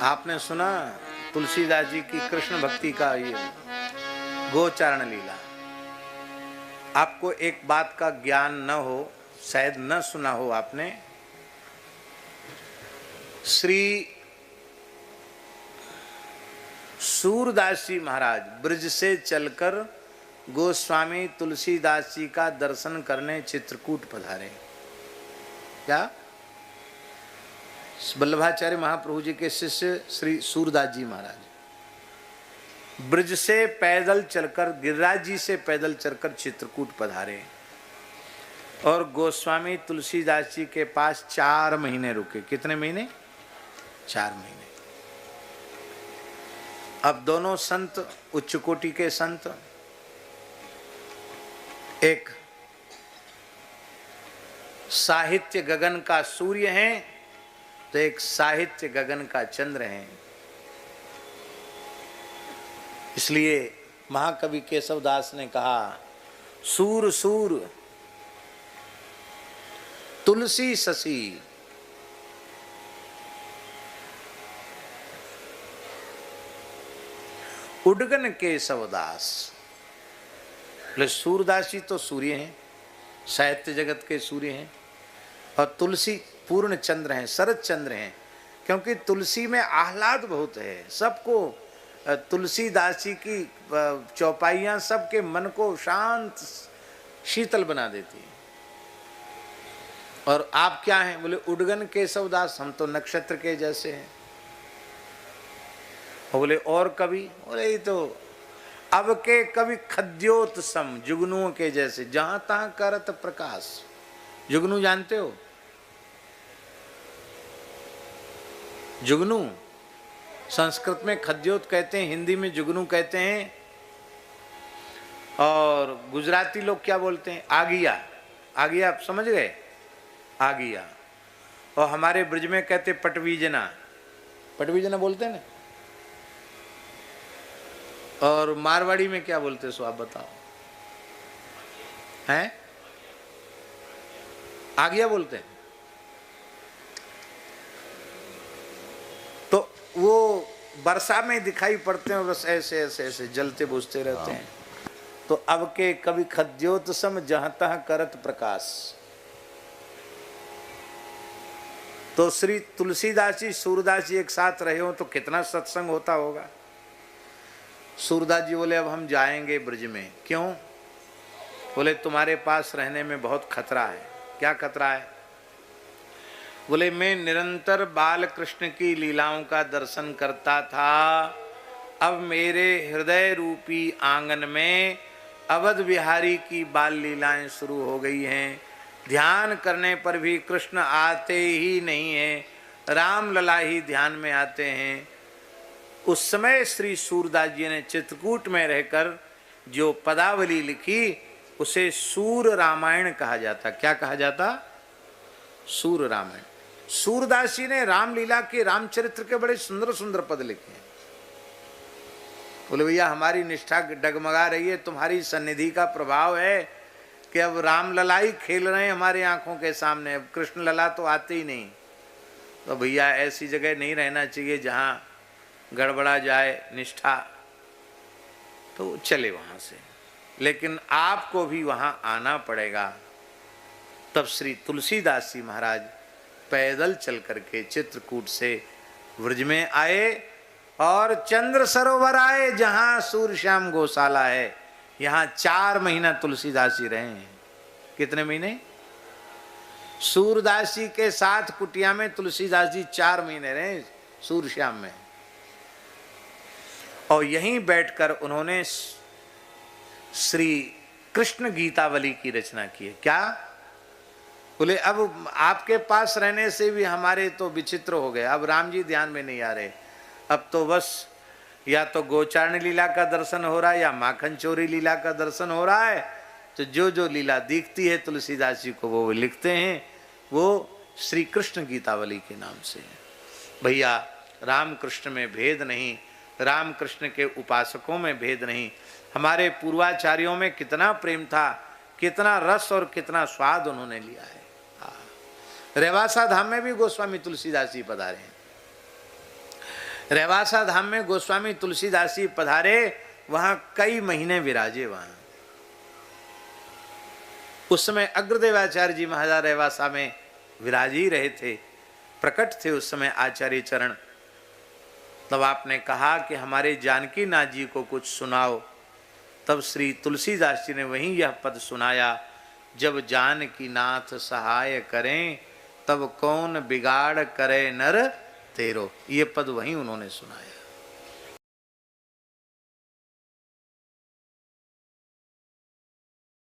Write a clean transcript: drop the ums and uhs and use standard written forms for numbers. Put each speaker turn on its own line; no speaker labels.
आपने सुना तुलसीदास जी की कृष्ण भक्ति का ये गोचारण लीला। आपको एक बात का ज्ञान न हो, शायद न सुना हो आपने, श्री सूरदास जी महाराज ब्रज से चलकर गोस्वामी तुलसीदास जी का दर्शन करने चित्रकूट पधारे। क्या? वल्लभाचार्य महाप्रभु जी के शिष्य श्री सूरदास जी महाराज ब्रज से पैदल चलकर, गिरिराज जी से पैदल चलकर चित्रकूट पधारे और गोस्वामी तुलसीदास जी के पास 4 महीने रुके। कितने महीने? 4 महीने। अब दोनों संत उच्च कोटि के संत, एक साहित्य गगन का सूर्य है तो एक साहित्य गगन का चंद्र है। इसलिए महाकवि केशवदास ने कहा, सूर सूर तुलसी शशि, उडगन केशवदास। सूरदास जी तो सूर्य हैं, साहित्य जगत के सूर्य हैं, और तुलसी पूर्ण चंद्र हैं, शरद चंद्र हैं। क्योंकि तुलसी में आह्लाद बहुत है। सबको तुलसीदास जी की चौपाइयाँ सबके मन को शांत शीतल बना देती है। और आप क्या हैं? बोले उडगन केशवदास, हम तो नक्षत्र के जैसे हैं। बोले और कवि? बोले ये तो अब के कवि खद्योत सम, जुगनुओं के जैसे, जहां तहां करत प्रकाश। जुगनू जानते हो? जुगनू संस्कृत में खद्योत कहते हैं, हिंदी में जुगनू कहते हैं, और गुजराती लोग क्या बोलते हैं? आगिया। आगिया आप समझ गए? आगिया। और हमारे ब्रज में कहते पटवीजना। पटवीजना बोलते हैं ना। और मारवाड़ी में क्या बोलते सो आप बताओ? हैं? आगिया बोलते हैं। तो वो वर्षा में दिखाई पड़ते हैं, बस ऐसे ऐसे ऐसे जलते बुझते रहते हैं। तो अब के कवि खद्योत सम, जहां तहां करत प्रकाश। तो श्री तुलसीदास जी सूरदास जी एक साथ रहे हो तो कितना सत्संग होता होगा। सूरदास जी बोले अब हम जाएंगे ब्रज में। क्यों? बोले तुम्हारे पास रहने में बहुत खतरा है। क्या खतरा है? बोले मैं निरंतर बाल कृष्ण की लीलाओं का दर्शन करता था, अब मेरे हृदय रूपी आंगन में अवध बिहारी की बाल लीलाएं शुरू हो गई हैं। ध्यान करने पर भी कृष्ण आते ही नहीं हैं, राम लला ही ध्यान में आते हैं। उस समय श्री सूरदास जी ने चित्रकूट में रहकर जो पदावली लिखी उसे सूर रामायण कहा जाता। क्या कहा जाता? सूर रामायण। सूरदास जी ने रामलीला के, रामचरित्र के बड़े सुंदर सुंदर पद लिखे हैं। बोले भैया हमारी निष्ठा डगमगा रही है, तुम्हारी सन्निधि का प्रभाव है कि अब राम लला ही खेल रहे हैं हमारी आंखों के सामने, अब कृष्ण लला तो आते ही नहीं। तो भैया ऐसी जगह नहीं रहना चाहिए जहां गड़बड़ा जाए निष्ठा, तो चले वहां से, लेकिन आपको भी वहां आना पड़ेगा। तब श्री तुलसीदास जी महाराज पैदल चल करके चित्रकूट से व्रज में आए और चंद्र सरोवर आए जहां सूर्यश्याम गौशाला है। यहाँ 4 महीना तुलसीदास जी रहे हैं। कितने महीने? सूरदास जी के साथ कुटिया में तुलसीदास जी 4 महीने रहे सूर्यश्याम में। और यहीं बैठकर उन्होंने श्री कृष्ण गीतावली की रचना की है। क्या? बोले अब आपके पास रहने से भी हमारे तो विचित्र हो गए, अब राम जी ध्यान में नहीं आ रहे। अब तो बस या तो गोचारण लीला का दर्शन हो रहा है या माखन चोरी लीला का दर्शन हो रहा है। तो जो जो लीला दिखती है तुलसीदास जी को वो लिखते हैं, वो श्री कृष्ण गीतावली के नाम से है। भैया राम कृष्ण में भेद नहीं, राम कृष्ण के उपासकों में भेद नहीं। हमारे पूर्वाचार्यों में कितना प्रेम था, कितना रस और कितना स्वाद उन्होंने लिया है। रेवासा धाम में भी गोस्वामी तुलसीदास जी पधारे हैं। रहवासा धाम में गोस्वामी तुलसीदास जी पधारे, वहां कई महीने विराजे। वहां उस समय अग्रदेवाचार्य जी महाराज रहवासा में विराज ही रहे थे, प्रकट थे उस समय आचार्य चरण। तब आपने कहा कि हमारे जानकी नाथ जी को कुछ सुनाओ। तब श्री तुलसीदास जी ने वहीं यह पद सुनाया, जब जानकी नाथ सहाय करें तब कौन बिगाड़ करे नर तेरो। ये पद वहीं उन्होंने सुनाया।